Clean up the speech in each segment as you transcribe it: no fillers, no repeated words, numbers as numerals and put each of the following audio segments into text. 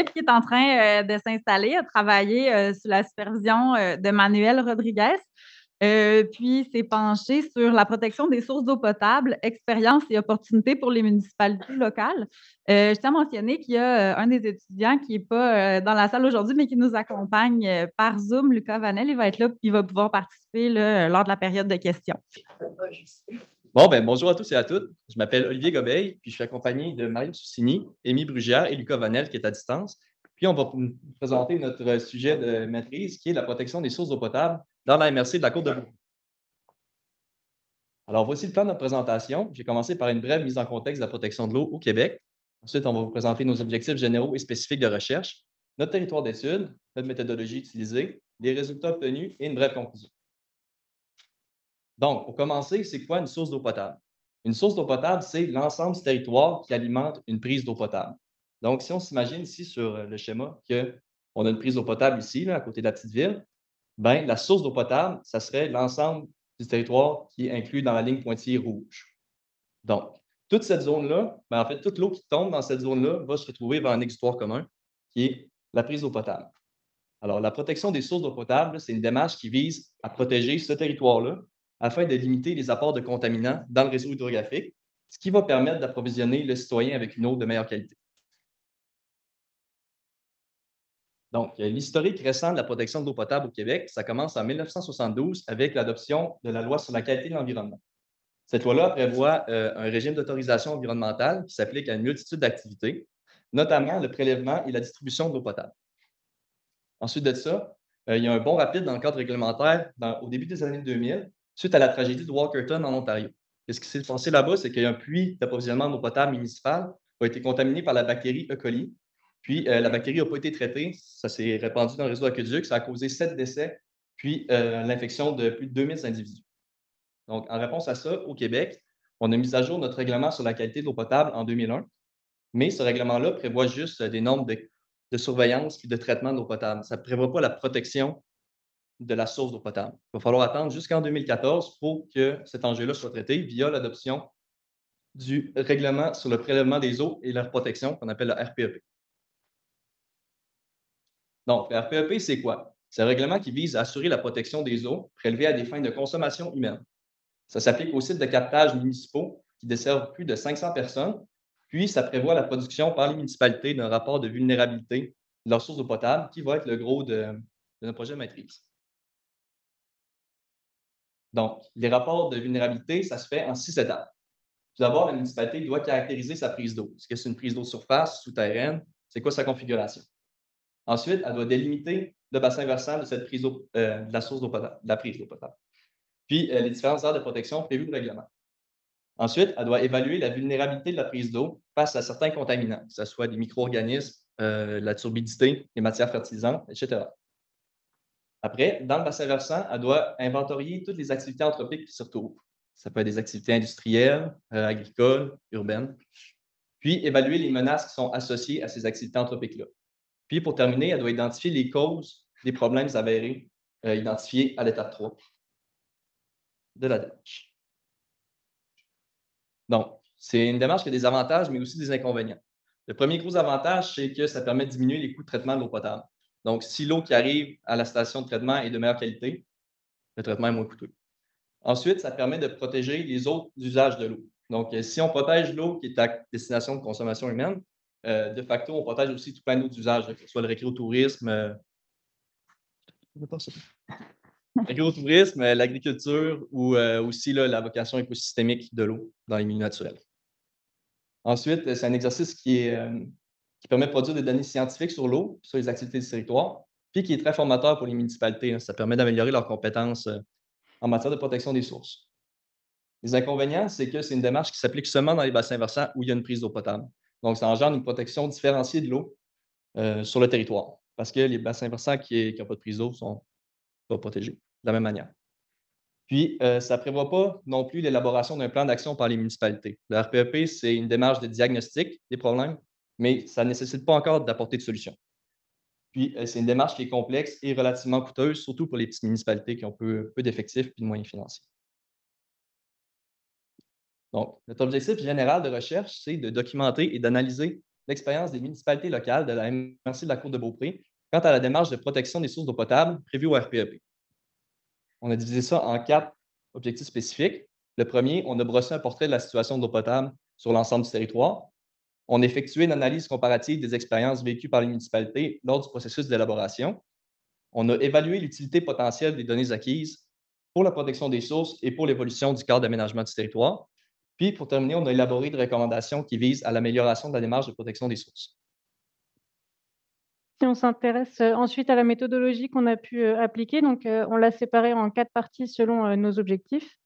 l'équipe qui est en train de s'installer a travaillé sous la supervision de Manuel Rodriguez. Puis s'est penché sur la protection des sources d'eau potable, expériences et opportunités pour les municipalités locales. Je tiens à mentionner qu'il y a un des étudiants qui n'est pas dans la salle aujourd'hui, mais qui nous accompagne par Zoom, Lucas Vanel. Il va être là, puis il va pouvoir participer là, lors de la période de questions. Bon, bonjour à tous et à toutes. Je m'appelle Olivier Gobeil, puis je suis accompagné de Marie Soucini, Émy Brugière et Lucas Vanel qui est à distance. Puis on va vous présenter notre sujet de maîtrise qui est la protection des sources d'eau potable dans la MRC de la Côte-de-Bourg. Alors, voici le plan de notre présentation. J'ai commencé par une brève mise en contexte de la protection de l'eau au Québec. Ensuite, on va vous présenter nos objectifs généraux et spécifiques de recherche, notre territoire d'études, notre méthodologie utilisée, les résultats obtenus et une brève conclusion. Donc, pour commencer, c'est quoi une source d'eau potable? Une source d'eau potable, c'est l'ensemble du territoire qui alimente une prise d'eau potable. Donc, si on s'imagine ici sur le schéma qu'on a une prise d'eau potable ici, là, à côté de la petite ville, bien, la source d'eau potable, ça serait l'ensemble du territoire qui est inclus dans la ligne pointillée rouge. Donc, toute cette zone-là, en fait, toute l'eau qui tombe dans cette zone-là va se retrouver vers un exutoire commun, qui est la prise d'eau potable. Alors, la protection des sources d'eau potable, c'est une démarche qui vise à protéger ce territoire-là afin de limiter les apports de contaminants dans le réseau hydrographique, ce qui va permettre d'approvisionner le citoyen avec une eau de meilleure qualité. Donc, l'historique récent de la protection de l'eau potable au Québec, ça commence en 1972 avec l'adoption de la loi sur la qualité de l'environnement. Cette loi-là prévoit un régime d'autorisation environnementale qui s'applique à une multitude d'activités, notamment le prélèvement et la distribution de l'eau potable. Ensuite de ça, il y a un bond rapide dans le cadre réglementaire au début des années 2000, suite à la tragédie de Walkerton en Ontario. Et ce qui s'est passé là-bas, c'est qu'il y a un puits d'approvisionnement d'eau potable municipale qui a été contaminé par la bactérie E. coli. Puis, la bactérie n'a pas été traitée, ça s'est répandu dans le réseau aqueduc, ça a causé 7 décès, puis l'infection de plus de 2000 individus. Donc, en réponse à ça, au Québec, on a mis à jour notre règlement sur la qualité de l'eau potable en 2001, mais ce règlement-là prévoit juste des normes de surveillance et de traitement de l'eau potable. Ça ne prévoit pas la protection de la source d'eau potable. Il va falloir attendre jusqu'en 2014 pour que cet enjeu-là soit traité via l'adoption du règlement sur le prélèvement des eaux et leur protection, qu'on appelle le RPEP. Donc, le RPEP, c'est quoi? C'est un règlement qui vise à assurer la protection des eaux prélevées à des fins de consommation humaine. Ça s'applique aux sites de captage municipaux qui desservent plus de 500 personnes, puis ça prévoit la production par les municipalités d'un rapport de vulnérabilité de leur source d'eau potable qui va être le gros de notre projet de maîtrise. Donc, les rapports de vulnérabilité, ça se fait en 6 étapes. Tout d'abord, la municipalité doit caractériser sa prise d'eau. Est-ce que c'est une prise d'eau de surface, souterraine? C'est quoi sa configuration? Ensuite, elle doit délimiter le bassin versant de cette prise d'eau, de la source d'eau potable, de la prise d'eau potable. Puis, les différentes aires de protection prévues au règlement. Ensuite, elle doit évaluer la vulnérabilité de la prise d'eau face à certains contaminants, que ce soit des micro-organismes, la turbidité, les matières fertilisantes, etc. Après, dans le bassin versant, elle doit inventorier toutes les activités anthropiques qui se retrouvent. Ça peut être des activités industrielles, agricoles, urbaines. Puis, évaluer les menaces qui sont associées à ces activités anthropiques-là. Puis, pour terminer, elle doit identifier les causes des problèmes avérés identifiés à l'étape 3 de la démarche. Donc, c'est une démarche qui a des avantages, mais aussi des inconvénients. Le premier gros avantage, c'est que ça permet de diminuer les coûts de traitement de l'eau potable. Donc, si l'eau qui arrive à la station de traitement est de meilleure qualité, le traitement est moins coûteux. Ensuite, ça permet de protéger les autres usages de l'eau. Donc, si on protège l'eau qui est à destination de consommation humaine, de facto, on protège aussi tout plein d'autres usages, que ce soit le récréotourisme, l'agriculture ou aussi là, la vocation écosystémique de l'eau dans les milieux naturels. Ensuite, c'est un exercice qui permet de produire des données scientifiques sur l'eau, sur les activités du territoire, puis qui est très formateur pour les municipalités. Ça permet d'améliorer leurs compétences en matière de protection des sources. Les inconvénients, c'est que c'est une démarche qui s'applique seulement dans les bassins versants où il y a une prise d'eau potable. Donc, ça engendre une protection différenciée de l'eau sur le territoire, parce que les bassins versants qui n'ont pas de prise d'eau sont pas protégés de la même manière. Puis, ça ne prévoit pas non plus l'élaboration d'un plan d'action par les municipalités. Le RPEP, c'est une démarche de diagnostic des problèmes, mais ça ne nécessite pas encore d'apporter de solution. Puis, c'est une démarche qui est complexe et relativement coûteuse, surtout pour les petites municipalités qui ont peu d'effectifs et de moyens financiers. Donc, notre objectif général de recherche, c'est de documenter et d'analyser l'expérience des municipalités locales de la MRC de la Côte de Beaupré quant à la démarche de protection des sources d'eau potable prévue au RPEP. On a divisé ça en 4 objectifs spécifiques. Le premier, on a brossé un portrait de la situation de l'eau potable sur l'ensemble du territoire. On a effectué une analyse comparative des expériences vécues par les municipalités lors du processus d'élaboration. On a évalué l'utilité potentielle des données acquises pour la protection des sources et pour l'évolution du cadre d'aménagement du territoire. Puis, pour terminer, on a élaboré des recommandations qui visent à l'amélioration de la démarche de protection des sources. Si on s'intéresse ensuite à la méthodologie qu'on a pu appliquer, donc on l'a séparée en 4 parties selon nos objectifs.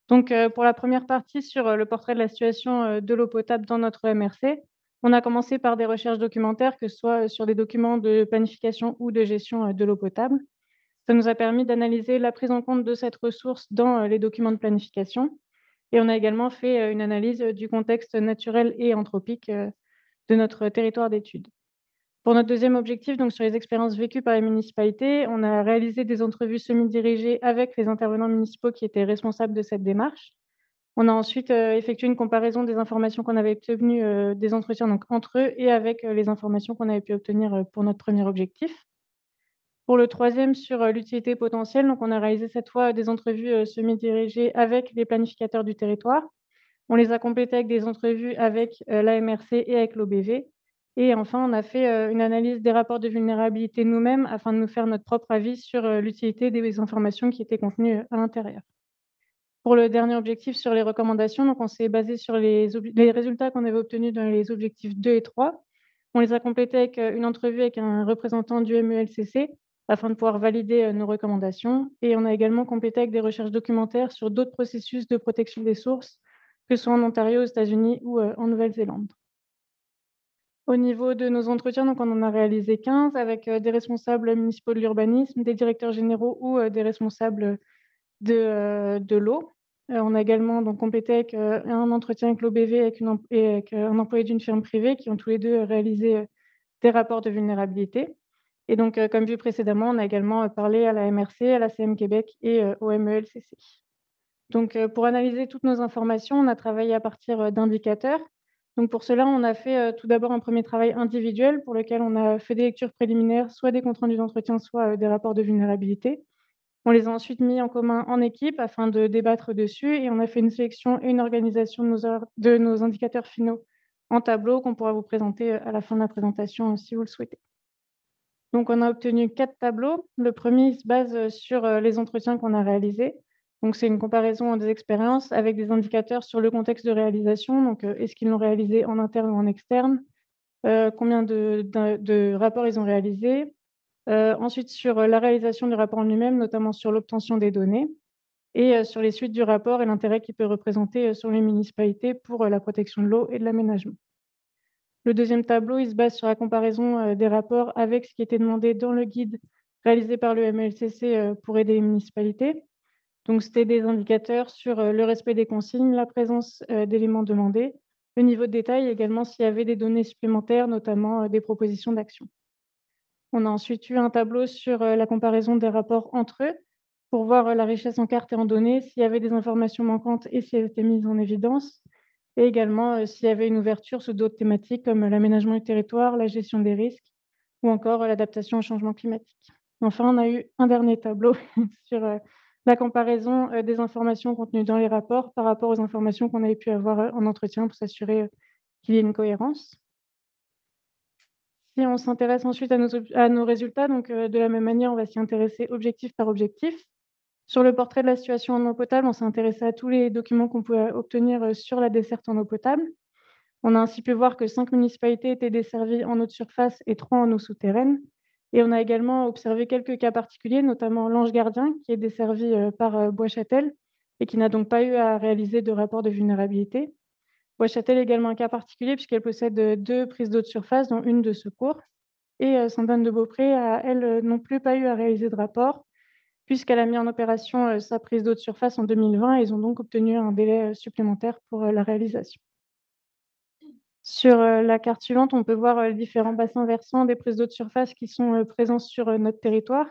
Donc pour la première partie sur le portrait de la situation de l'eau potable dans notre MRC, on a commencé par des recherches documentaires, que ce soit sur des documents de planification ou de gestion de l'eau potable. Ça nous a permis d'analyser la prise en compte de cette ressource dans les documents de planification. Et on a également fait une analyse du contexte naturel et anthropique de notre territoire d'étude. Pour notre deuxième objectif, donc sur les expériences vécues par les municipalités, on a réalisé des entrevues semi-dirigées avec les intervenants municipaux qui étaient responsables de cette démarche. On a ensuite effectué une comparaison des informations qu'on avait obtenues des entretiens donc, entre eux et avec les informations qu'on avait pu obtenir pour notre premier objectif. Pour le troisième, sur l'utilité potentielle, donc on a réalisé cette fois des entrevues semi-dirigées avec les planificateurs du territoire. On les a complétées avec des entrevues avec l'AMRC et avec l'OBV. Et enfin, on a fait une analyse des rapports de vulnérabilité nous-mêmes afin de nous faire notre propre avis sur l'utilité des informations qui étaient contenues à l'intérieur. Pour le dernier objectif sur les recommandations, donc on s'est basé sur les résultats qu'on avait obtenus dans les objectifs 2 et 3. On les a complétés avec une entrevue avec un représentant du MELCC afin de pouvoir valider nos recommandations. Et on a également complété avec des recherches documentaires sur d'autres processus de protection des sources, que ce soit en Ontario, aux États-Unis ou en Nouvelle-Zélande. Au niveau de nos entretiens, donc on en a réalisé 15 avec des responsables municipaux de l'urbanisme, des directeurs généraux ou des responsables de l'eau. On a également donc complété avec un entretien avec l'OBV et avec un employé d'une firme privée qui ont tous les deux réalisé des rapports de vulnérabilité. Et donc, comme vu précédemment, on a également parlé à la MRC, à la CM Québec et au MELCC. Donc, pour analyser toutes nos informations, on a travaillé à partir d'indicateurs. Donc, pour cela, on a fait tout d'abord un premier travail individuel pour lequel on a fait des lectures préliminaires, soit des comptes rendus d'entretien, soit des rapports de vulnérabilité. On les a ensuite mis en commun en équipe afin de débattre dessus et on a fait une sélection et une organisation de nos indicateurs finaux en tableau qu'on pourra vous présenter à la fin de la présentation si vous le souhaitez. Donc, on a obtenu 4 tableaux. Le premier se base sur les entretiens qu'on a réalisés. Donc, c'est une comparaison des expériences avec des indicateurs sur le contexte de réalisation. Donc, est-ce qu'ils l'ont réalisé en interne ou en externe? Combien de rapports ils ont réalisés? Ensuite, sur la réalisation du rapport en lui-même, notamment sur l'obtention des données et sur les suites du rapport et l'intérêt qu'il peut représenter sur les municipalités pour la protection de l'eau et de l'aménagement. Le deuxième tableau, il se base sur la comparaison des rapports avec ce qui était demandé dans le guide réalisé par le MELCC pour aider les municipalités. Donc, c'était des indicateurs sur le respect des consignes, la présence d'éléments demandés, le niveau de détail, et également s'il y avait des données supplémentaires, notamment des propositions d'action. On a ensuite eu un tableau sur la comparaison des rapports entre eux pour voir la richesse en cartes et en données, s'il y avait des informations manquantes et si elles étaient mises en évidence, et également s'il y avait une ouverture sur d'autres thématiques comme l'aménagement du territoire, la gestion des risques ou encore l'adaptation au changement climatique. Enfin, on a eu un dernier tableau sur la comparaison des informations contenues dans les rapports par rapport aux informations qu'on avait pu avoir en entretien pour s'assurer qu'il y ait une cohérence. Si on s'intéresse ensuite à nos résultats, donc de la même manière, on va s'y intéresser objectif par objectif. Sur le portrait de la situation en eau potable, on s'est intéressé à tous les documents qu'on pouvait obtenir sur la desserte en eau potable. On a ainsi pu voir que 5 municipalités étaient desservies en eau de surface et 3 en eau souterraine. Et on a également observé quelques cas particuliers, notamment l'Ange Gardien, qui est desservi par Bois-Châtel et qui n'a donc pas eu à réaliser de rapport de vulnérabilité. Bois-Châtel est également un cas particulier puisqu'elle possède 2 prises d'eau de surface, dont une de secours. Et Sainte-Anne-de-Beaupré a, elle, non plus pas eu à réaliser de rapport, puisqu'elle a mis en opération sa prise d'eau de surface en 2020 et ils ont donc obtenu un délai supplémentaire pour la réalisation. Sur la carte suivante, on peut voir les différents bassins versants des prises d'eau de surface qui sont présents sur notre territoire.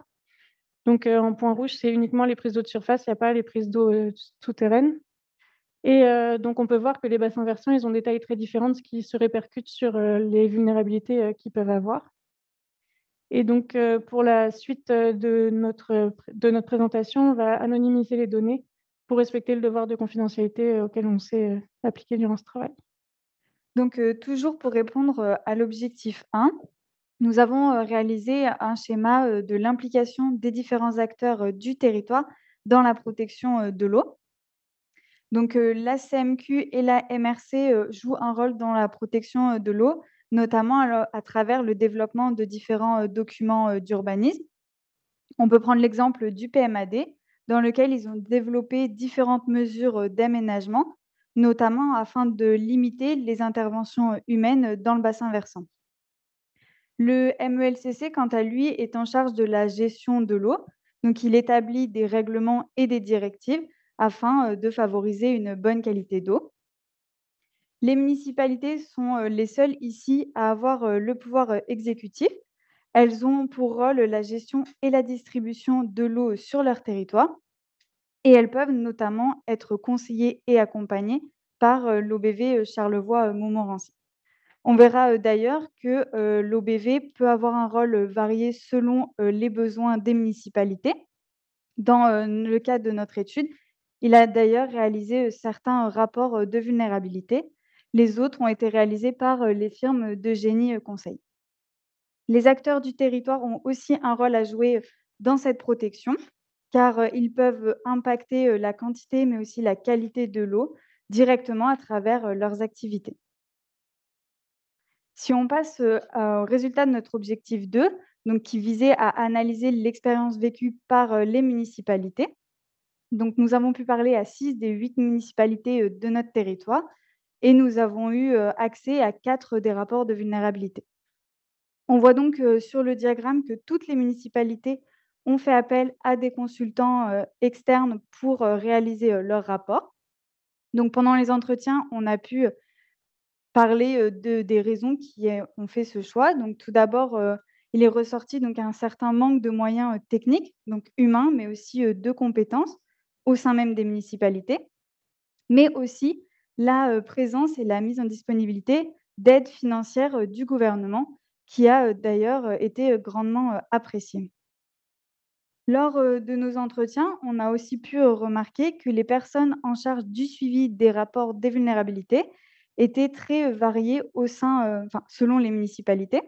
Donc en point rouge, c'est uniquement les prises d'eau de surface, il n'y a pas les prises d'eau souterraines. Et donc on peut voir que les bassins versants, ils ont des tailles très différentes, ce qui se répercute sur, les vulnérabilités, qu'ils peuvent avoir. Et donc pour la suite, de notre présentation, on va anonymiser les données pour respecter le devoir de confidentialité, auquel on s'est, appliqué durant ce travail. Donc, toujours pour répondre, à l'objectif 1, nous avons, réalisé un schéma, de l'implication des différents acteurs, du territoire dans la protection, de l'eau. Donc, la CMQ et la MRC, jouent un rôle dans la protection, de l'eau, notamment à travers le développement de différents, documents, d'urbanisme. On peut prendre l'exemple du PMAD, dans lequel ils ont développé différentes mesures, d'aménagement, notamment afin de limiter les interventions, humaines, dans le bassin versant. Le MELCC, quant à lui, est en charge de la gestion de l'eau. Donc, il établit des règlements et des directives afin de favoriser une bonne qualité d'eau. Les municipalités sont les seules ici à avoir le pouvoir exécutif. Elles ont pour rôle la gestion et la distribution de l'eau sur leur territoire et elles peuvent notamment être conseillées et accompagnées par l'OBV Charlevoix-Montmorency. On verra d'ailleurs que l'OBV peut avoir un rôle varié selon les besoins des municipalités. Dans le cadre de notre étude, il a d'ailleurs réalisé certains rapports de vulnérabilité. Les autres ont été réalisés par les firmes de génie conseil. Les acteurs du territoire ont aussi un rôle à jouer dans cette protection, car ils peuvent impacter la quantité, mais aussi la qualité de l'eau directement à travers leurs activités. Si on passe au résultat de notre objectif 2, donc qui visait à analyser l'expérience vécue par les municipalités, donc nous avons pu parler à 6 des 8 municipalités de notre territoire et nous avons eu accès à 4 des rapports de vulnérabilité. On voit donc sur le diagramme que toutes les municipalités ont fait appel à des consultants externes pour réaliser leurs rapports. Donc pendant les entretiens, on a pu parler des raisons qui ont fait ce choix. Donc tout d'abord, il est ressorti donc un certain manque de moyens techniques, donc humains, mais aussi de compétences au sein même des municipalités, mais aussi la présence et la mise en disponibilité d'aides financières du gouvernement, qui a d'ailleurs été grandement appréciée. Lors de nos entretiens, on a aussi pu remarquer que les personnes en charge du suivi des rapports des vulnérabilités étaient très variées au sein, selon les municipalités.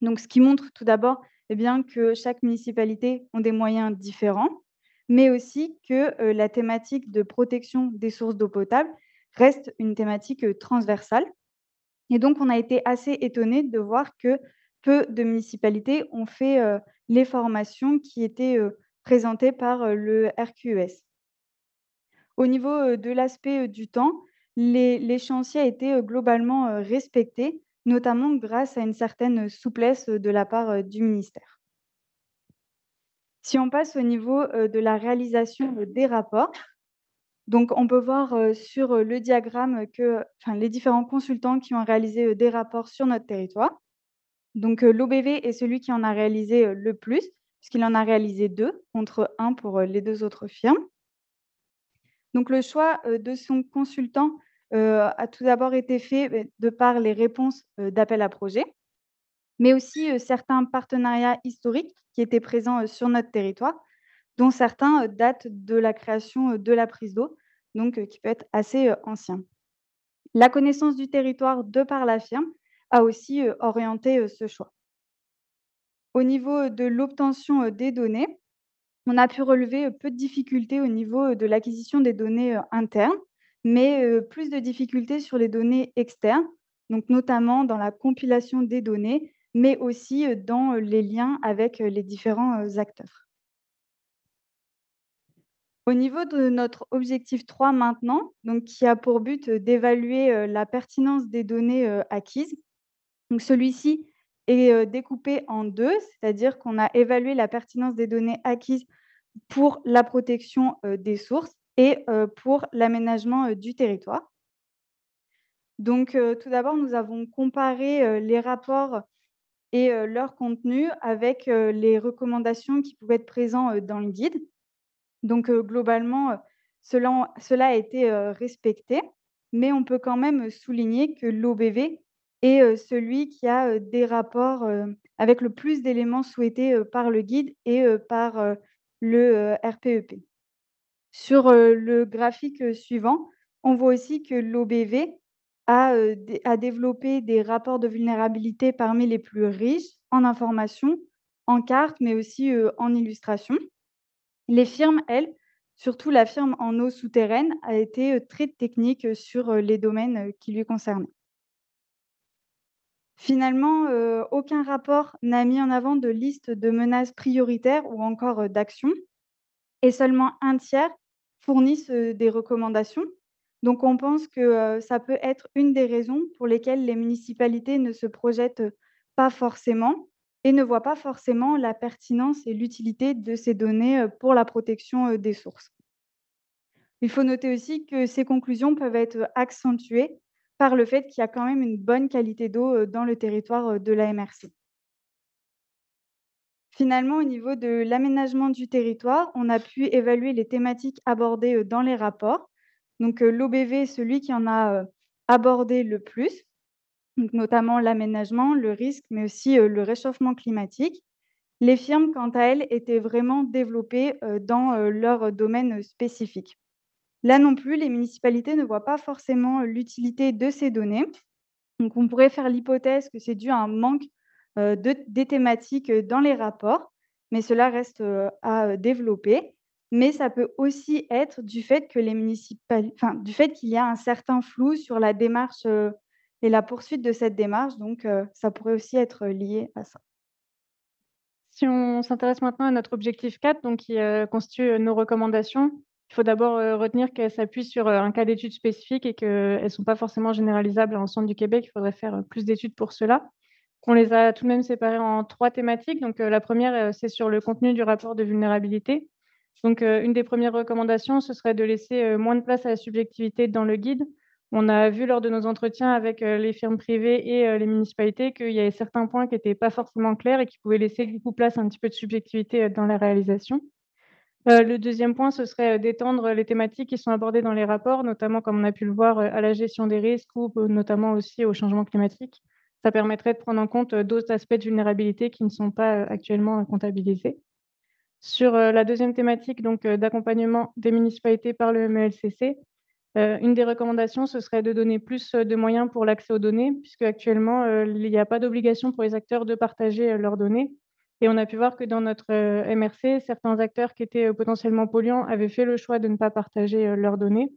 Donc, ce qui montre tout d'abord eh bien, que chaque municipalité a des moyens différents, mais aussi que la thématique de protection des sources d'eau potable reste une thématique transversale. Et donc, on a été assez étonnés de voir que peu de municipalités ont fait les formations qui étaient présentées par le RQES. Au niveau de l'aspect du temps, l'échéancier a été globalement respecté, notamment grâce à une certaine souplesse de la part du ministère. Si on passe au niveau de la réalisation des rapports, donc on peut voir sur le diagramme que les différents consultants qui ont réalisé des rapports sur notre territoire. Donc l'OBV est celui qui en a réalisé le plus, puisqu'il en a réalisé 2 contre 1 pour les 2 autres firmes. Donc le choix de son consultant a tout d'abord été fait de par les réponses d'appel à projet, mais aussi certains partenariats historiques qui étaient présents sur notre territoire, dont certains datent de la création de la prise d'eau, donc qui peut être assez ancien. La connaissance du territoire de par la firme a aussi orienté ce choix. Au niveau de l'obtention des données, on a pu relever peu de difficultés au niveau de l'acquisition des données internes, mais plus de difficultés sur les données externes, donc notamment dans la compilation des données, mais aussi dans les liens avec les différents acteurs. Au niveau de notre objectif 3 maintenant, donc qui a pour but d'évaluer la pertinence des données acquises, donc celui-ci est découpé en 2, c'est-à-dire qu'on a évalué la pertinence des données acquises pour la protection des sources et pour l'aménagement du territoire. Donc tout d'abord, nous avons comparé les rapports et leur contenu avec les recommandations qui pouvaient être présentes dans le guide. Donc globalement, cela a été respecté, mais on peut quand même souligner que l'OBV est celui qui a des rapports avec le plus d'éléments souhaités par le guide et par le RPEP. Sur le graphique suivant, on voit aussi que l'OBV a développé des rapports de vulnérabilité parmi les plus riches en informations, en cartes, mais aussi en illustrations. Les firmes, elles, surtout la firme en eau souterraine, a été très technique sur les domaines qui lui concernaient. Finalement, aucun rapport n'a mis en avant de liste de menaces prioritaires ou encore d'actions, et seulement un tiers fournissent des recommandations. Donc on pense que ça peut être une des raisons pour lesquelles les municipalités ne se projettent pas forcément et ne voient pas forcément la pertinence et l'utilité de ces données pour la protection des sources. Il faut noter aussi que ces conclusions peuvent être accentuées par le fait qu'il y a quand même une bonne qualité d'eau dans le territoire de la MRC. Finalement, au niveau de l'aménagement du territoire, on a pu évaluer les thématiques abordées dans les rapports. Donc, l'OBV est celui qui en a abordé le plus, donc notamment l'aménagement, le risque, mais aussi le réchauffement climatique. Les firmes, quant à elles, étaient vraiment développées dans leur domaine spécifique. Là non plus, les municipalités ne voient pas forcément l'utilité de ces données. Donc, on pourrait faire l'hypothèse que c'est dû à un manque des thématiques dans les rapports, mais cela reste à développer. Mais ça peut aussi être du fait que du fait qu'il y a un certain flou sur la démarche et la poursuite de cette démarche, donc ça pourrait aussi être lié à ça. Si on s'intéresse maintenant à notre objectif 4, donc qui constitue nos recommandations, il faut d'abord retenir qu'elles s'appuient sur un cas d'étude spécifique et qu'elles ne sont pas forcément généralisables à l'ensemble du Québec. Il faudrait faire plus d'études pour cela. On les a tout de même séparées en 3 thématiques. Donc, la première, c'est sur le contenu du rapport de vulnérabilité. Donc, une des premières recommandations, ce serait de laisser moins de place à la subjectivité dans le guide. On a vu lors de nos entretiens avec les firmes privées et les municipalités qu'il y avait certains points qui n'étaient pas forcément clairs et qui pouvaient laisser du coup place un petit peu de subjectivité dans la réalisation. Le deuxième point, ce serait d'étendre les thématiques qui sont abordées dans les rapports, notamment comme on a pu le voir à la gestion des risques ou notamment aussi au changement climatique. Ça permettrait de prendre en compte d'autres aspects de vulnérabilité qui ne sont pas actuellement comptabilisés. Sur la deuxième thématique, donc d'accompagnement des municipalités par le MELCC, une des recommandations, ce serait de donner plus de moyens pour l'accès aux données, puisque actuellement, il n'y a pas d'obligation pour les acteurs de partager leurs données. Et on a pu voir que dans notre MRC, certains acteurs qui étaient potentiellement polluants avaient fait le choix de ne pas partager leurs données.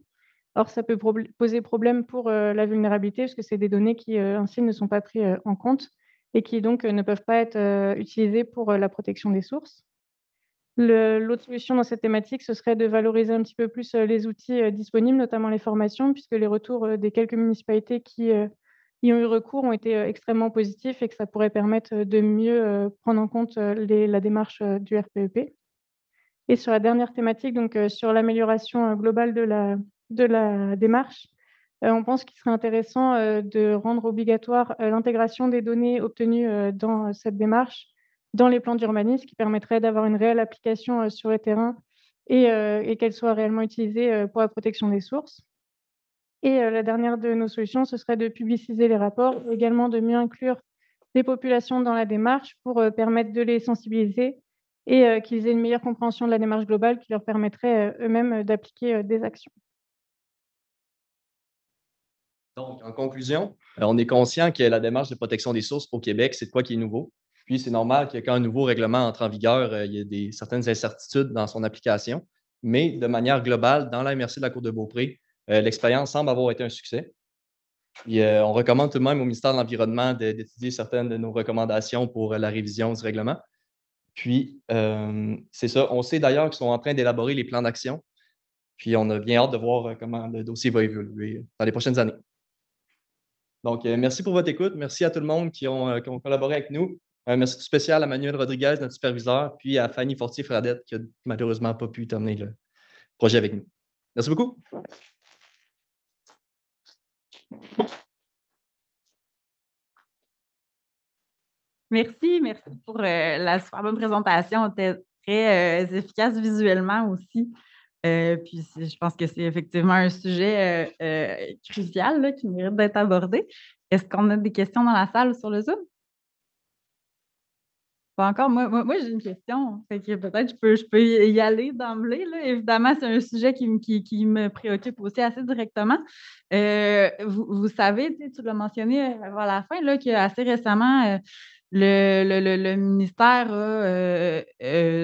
Or, ça peut poser problème pour la vulnérabilité, parce que c'est des données qui, ainsi, ne sont pas prises en compte et qui, donc, ne peuvent pas être utilisées pour la protection des sources. L'autre solution dans cette thématique, ce serait de valoriser un petit peu plus les outils disponibles, notamment les formations, puisque les retours des quelques municipalités qui y ont eu recours ont été extrêmement positifs et que ça pourrait permettre de mieux prendre en compte la démarche du RPEP. Et sur la dernière thématique, donc sur l'amélioration globale de la démarche, on pense qu'il serait intéressant de rendre obligatoire l'intégration des données obtenues dans cette démarche dans les plans d'urbanisme, qui permettrait d'avoir une réelle application sur le terrain et qu'elle soit réellement utilisée pour la protection des sources. Et la dernière de nos solutions, ce serait de publiciser les rapports, également de mieux inclure les populations dans la démarche pour permettre de les sensibiliser et qu'ils aient une meilleure compréhension de la démarche globale qui leur permettrait eux-mêmes d'appliquer des actions. Donc, en conclusion, on est conscient que la démarche de protection des sources au Québec, c'est de quoi qui est nouveau. Puis, c'est normal que quand un nouveau règlement entre en vigueur, il y a certaines incertitudes dans son application. Mais de manière globale, dans la MRC de la Côte-de-Beaupré, l'expérience semble avoir été un succès. Puis, on recommande tout de même au ministère de l'Environnement d'étudier certaines de nos recommandations pour la révision du règlement. Puis, c'est ça. On sait d'ailleurs qu'ils sont en train d'élaborer les plans d'action. Puis, on a bien hâte de voir comment le dossier va évoluer dans les prochaines années. Donc, merci pour votre écoute. Merci à tout le monde qui ont collaboré avec nous. Merci tout spécial à Manuel Rodriguez, notre superviseur, puis à Fanny Fortier-Fradette, qui n'a malheureusement pas pu terminer le projet avec nous. Merci beaucoup. Merci pour la super bonne présentation. Elle était très efficace visuellement aussi. Puis je pense que c'est effectivement un sujet crucial là, qui mérite d'être abordé. Est-ce qu'on a des questions dans la salle ou sur le Zoom? Pas encore. Moi, j'ai une question. Fait que peut-être je peux y aller d'emblée, là. Évidemment, c'est un sujet qui me préoccupe aussi assez directement. Vous savez, tu l'as mentionné avant la fin, là, qu'assez récemment, le ministère a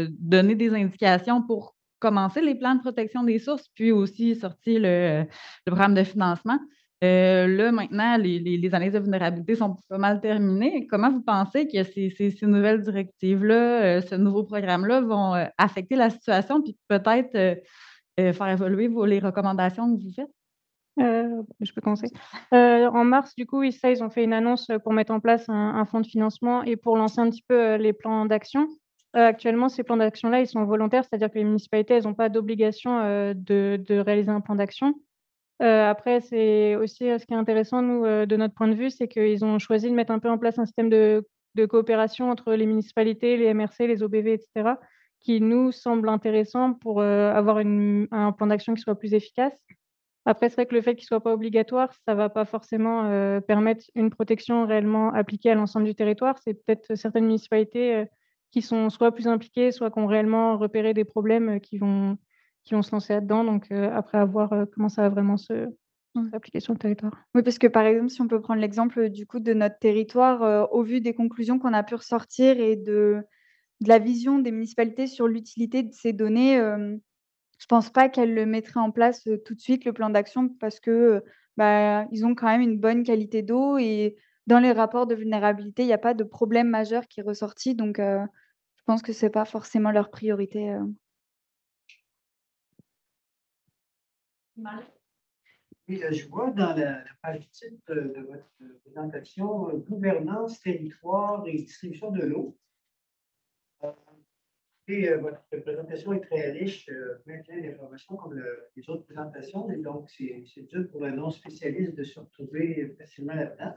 donné des indications pour commencer les plans de protection des sources, puis aussi sorti le programme de financement. Là, maintenant, les analyses de vulnérabilité sont pas mal terminées. Comment vous pensez que ces nouvelles directives-là, ce nouveau programme-là vont affecter la situation puis peut-être faire évoluer les recommandations que vous faites? Je peux commencer. En mars, du coup, ils ont fait une annonce pour mettre en place un fonds de financement et pour lancer un petit peu les plans d'action. Actuellement, ces plans d'action-là, ils sont volontaires, c'est-à-dire que les municipalités, elles n'ont pas d'obligation de réaliser un plan d'action. Après, c'est aussi ce qui est intéressant, nous, de notre point de vue, c'est qu'ils ont choisi de mettre un peu en place un système de coopération entre les municipalités, les MRC, les OBV, etc., qui nous semble intéressant pour avoir un plan d'action qui soit plus efficace. Après, c'est vrai que le fait qu'il ne soit pas obligatoire, ça ne va pas forcément permettre une protection réellement appliquée à l'ensemble du territoire. C'est peut-être certaines municipalités qui sont soit plus impliquées, soit qui ont réellement repéré des problèmes qui vont se lancer là-dedans. Donc, après, à voir comment ça va vraiment s'appliquer sur le territoire. Oui, parce que par exemple, si on peut prendre l'exemple du coup de notre territoire, au vu des conclusions qu'on a pu ressortir et de la vision des municipalités sur l'utilité de ces données, je pense pas qu'elles le mettraient en place tout de suite, le plan d'action, parce que ils ont quand même une bonne qualité d'eau et dans les rapports de vulnérabilité, il n'y a pas de problème majeur qui est ressorti. Donc, je pense que c'est pas forcément leur priorité. Oui, je vois dans la page titre de votre présentation, gouvernance, territoire et distribution de l'eau. Votre présentation est très riche, plein d'informations comme les autres présentations, et donc c'est dur pour un non-spécialiste de se retrouver facilement là-dedans.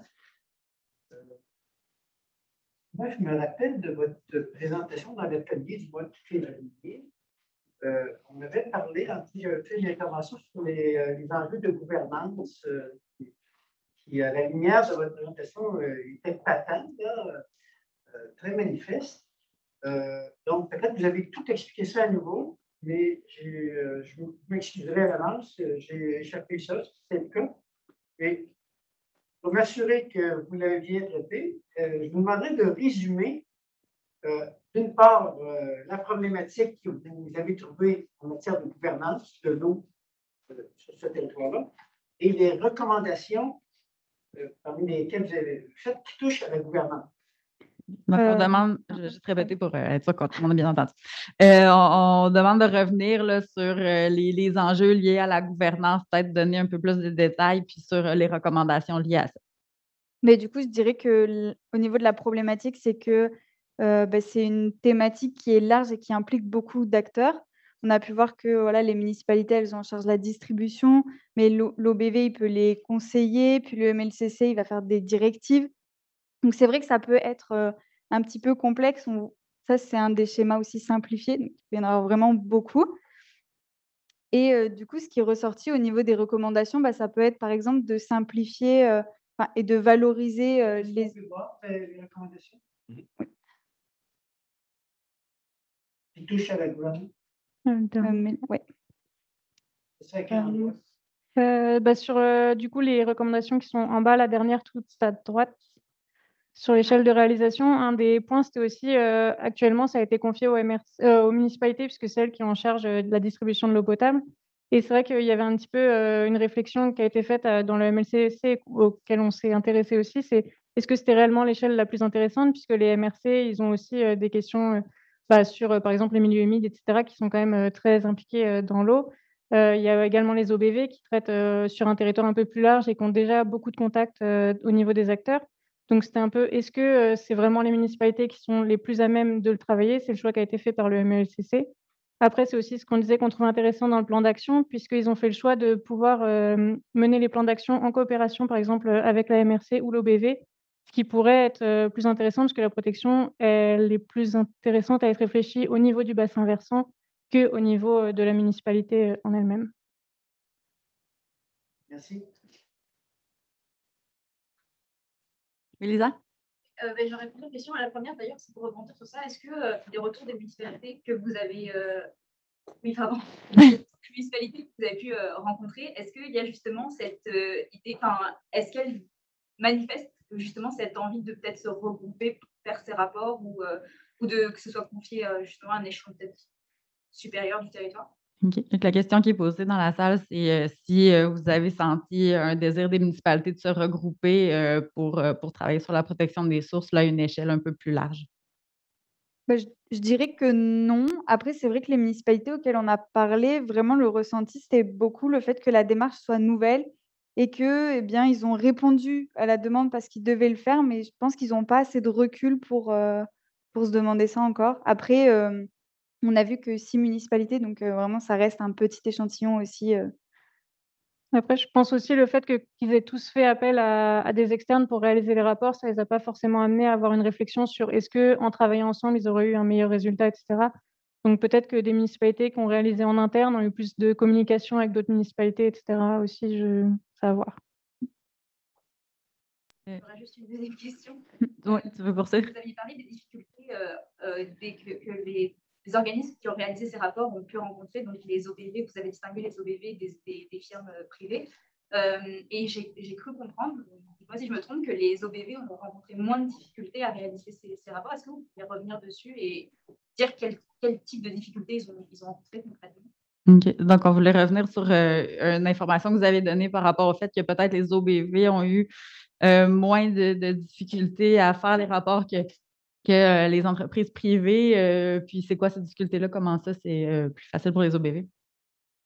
Moi, je me rappelle de votre présentation dans l'atelier du mois de février. On avait parlé, en fait, j'avais fait une intervention sur les enjeux de gouvernance qui, à la lumière de votre présentation, était patente, là, très manifeste. Donc, peut-être que vous avez tout expliqué ça à nouveau, mais je m'excuserai à l'avance, j'ai échappé ça, si c'est le cas. Et pour m'assurer que vous l'avez bien traité, je vous demanderai de résumer d'une part, la problématique que vous avez trouvée en matière de gouvernance de l'eau sur ce territoire-là et les recommandations parmi lesquelles vous avez faites qui touchent à la gouvernance. Donc, on demande, je vais juste répéter pour être sûr qu'on a bien entendu. On demande de revenir là, sur les enjeux liés à la gouvernance, peut-être donner un peu plus de détails, puis sur les recommandations liées à ça. Mais du coup, je dirais que au niveau de la problématique, c'est que c'est une thématique qui est large et qui implique beaucoup d'acteurs. On a pu voir que voilà, les municipalités, elles ont en charge la distribution, mais l'OBV, il peut les conseiller, puis le MLCC, il va faire des directives. Donc c'est vrai que ça peut être un petit peu complexe. Ça, c'est un des schémas aussi simplifiés, donc il peut y en avoir vraiment beaucoup. Et du coup, ce qui est ressorti au niveau des recommandations, ça peut être, par exemple, de simplifier et de valoriser les... On peut voir les recommandations qui touchent à la gouvernance. Ouais. C'est ça qui est sur du coup les recommandations qui sont en bas, la dernière toute à droite, sur l'échelle de réalisation, un des points, c'était aussi actuellement, ça a été confié aux municipalités, puisque c'est elles qui ont en charge de la distribution de l'eau potable. Et c'est vrai qu'il y avait un petit peu une réflexion qui a été faite dans le MLCC, auquel on s'est intéressé aussi, c'est est-ce que c'était réellement l'échelle la plus intéressante, puisque les MRC, ils ont aussi des questions sur, par exemple, les milieux humides, etc., qui sont quand même très impliqués dans l'eau. Il y a également les OBV qui traitent sur un territoire un peu plus large et qui ont déjà beaucoup de contacts au niveau des acteurs. Donc, c'était un peu, est-ce que c'est vraiment les municipalités qui sont les plus à même de le travailler? C'est le choix qui a été fait par le MELCC. Après, c'est aussi ce qu'on disait qu'on trouvait intéressant dans le plan d'action, puisqu'ils ont fait le choix de pouvoir mener les plans d'action en coopération, par exemple, avec la MRC ou l'OBV, ce qui pourrait être plus intéressant, parce que la protection, elle est plus intéressante à être réfléchie au niveau du bassin versant qu'au niveau de la municipalité en elle-même. Merci. Elisa? Je réponds aux questions. À la première, d'ailleurs, c'est pour rebondir sur ça. Est-ce que les retours des municipalités que vous avez, municipalités que vous avez pu rencontrer, est-ce qu'il y a justement cette idée, est-ce qu'elles manifestent justement cette envie de peut-être se regrouper pour faire ces rapports ou que ce soit confié justement à un échelon peut-être supérieur du territoire? OK. Donc, la question qui est posée dans la salle, c'est si vous avez senti un désir des municipalités de se regrouper pour travailler sur la protection des sources là, à une échelle un peu plus large. Bah, je dirais que non. Après, c'est vrai que les municipalités auxquelles on a parlé, vraiment le ressenti, c'était beaucoup le fait que la démarche soit nouvelle et que, eh bien, ils ont répondu à la demande parce qu'ils devaient le faire, mais je pense qu'ils n'ont pas assez de recul pour se demander ça encore. Après, on a vu que 6 municipalités, donc vraiment ça reste un petit échantillon aussi, Après, je pense aussi le fait qu'ils aient tous fait appel à des externes pour réaliser les rapports, ça les a pas forcément amenés à avoir une réflexion sur est-ce qu'en travaillant ensemble, ils auraient eu un meilleur résultat, et cetera. Donc peut-être que des municipalités qui ont réalisé en interne ont eu plus de communication avec d'autres municipalités, et cetera aussi, c'est à voir. J'aurais juste une deuxième question. Oui, tu veux poursuivre? Vous aviez parlé des difficultés que les organismes qui ont réalisé ces rapports ont pu rencontrer, donc les OBV, vous avez distingué les OBV des firmes privées. Et j'ai cru comprendre, moi si je me trompe, que les OBV ont rencontré moins de difficultés à réaliser ces rapports. Est-ce que vous pouvez revenir dessus et dire quel type de difficultés ils ont rencontré concrètement? OK. Donc, on voulait revenir sur une information que vous avez donnée par rapport au fait que peut-être les OBV ont eu moins de difficultés à faire les rapports que les entreprises privées. Puis, c'est quoi ces difficultés-là? Comment ça, c'est plus facile pour les OBV?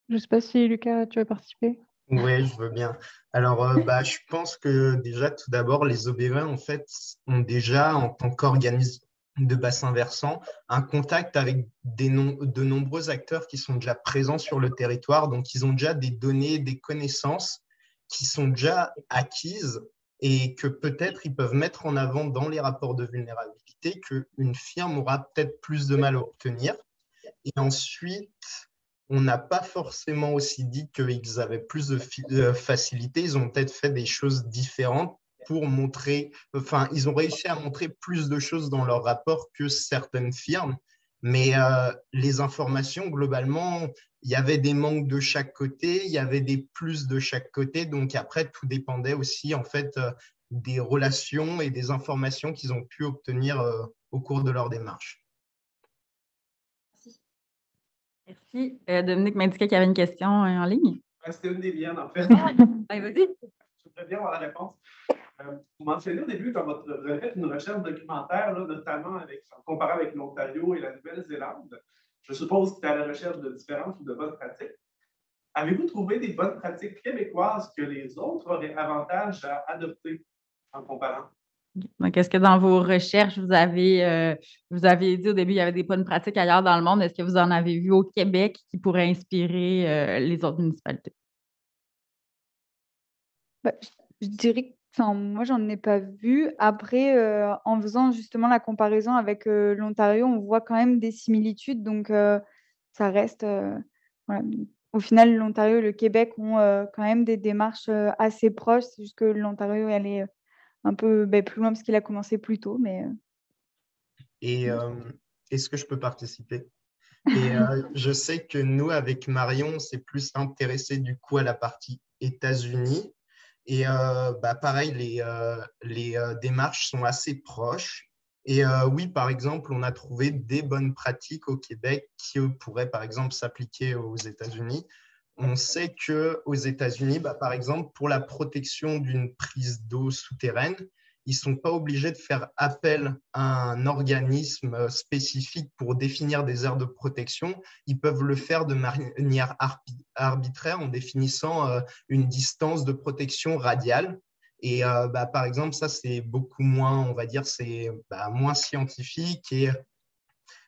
Je sais pas si Lucas, tu veux participer? Oui, je veux bien. Alors, je pense que déjà, tout d'abord, les OBV, en fait, ont déjà, en tant qu'organisme de bassin versant, un contact avec de nombreux acteurs qui sont déjà présents sur le territoire. Donc, ils ont déjà des données, des connaissances qui sont déjà acquises et que peut-être ils peuvent mettre en avant dans les rapports de vulnérabilité qu'une firme aura peut-être plus de mal à obtenir. Et ensuite, on n'a pas forcément aussi dit qu'ils avaient plus de facilité. Ils ont peut-être fait des choses différentes pour montrer, enfin, ils ont réussi à montrer plus de choses dans leur rapport que certaines firmes. Mais les informations, globalement, il y avait des manques de chaque côté, il y avait des plus de chaque côté. Donc après, tout dépendait aussi, en fait, des relations et des informations qu'ils ont pu obtenir au cours de leur démarche. Merci. Dominique m'indiquait qu'il y avait une question en ligne. C'était une des miennes, en fait. Allez, vas-y. Je voudrais bien avoir la réponse. Vous mentionnez au début dans votre requête une recherche documentaire, là, notamment en comparant avec l'Ontario et la Nouvelle-Zélande. Je suppose que c'est à la recherche de différences ou de bonnes pratiques. Avez-vous trouvé des bonnes pratiques québécoises que les autres auraient avantage à adopter en comparant? Donc, est-ce que dans vos recherches, vous avez dit au début qu'il y avait des bonnes pratiques ailleurs dans le monde? Est-ce que vous en avez vu au Québec qui pourraient inspirer les autres municipalités? je dirais que moi, j'en ai pas vu. Après, en faisant justement la comparaison avec l'Ontario, on voit quand même des similitudes. Donc, ça reste. Voilà. Au final, l'Ontario et le Québec ont quand même des démarches assez proches. C'est juste que l'Ontario est allé un peu plus loin parce qu'il a commencé plus tôt. Mais, Et est-ce que je peux participer? Et je sais que nous, avec Marion, on s'est plus intéressé du coup à la partie États-Unis. Et pareil, les démarches sont assez proches. Et oui, par exemple, on a trouvé des bonnes pratiques au Québec qui pourraient, par exemple, s'appliquer aux États-Unis. On sait qu'aux États-Unis, par exemple, pour la protection d'une prise d'eau souterraine, ils ne sont pas obligés de faire appel à un organisme spécifique pour définir des aires de protection. Ils peuvent le faire de manière arbitraire en définissant une distance de protection radiale. Et par exemple, ça, c'est beaucoup moins, on va dire, c'est moins scientifique et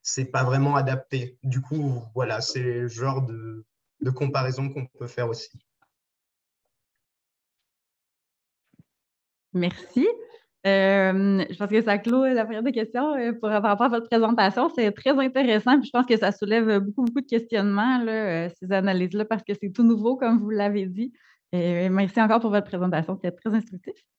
c'est pas vraiment adapté. Du coup, voilà, c'est le genre de comparaison qu'on peut faire aussi. Merci. Je pense que ça clôt la période de questions par rapport à votre présentation. C'est très intéressant. Puis je pense que ça soulève beaucoup, beaucoup de questionnements, là, ces analyses-là, parce que c'est tout nouveau, comme vous l'avez dit. Merci encore pour votre présentation. C'était très instructif.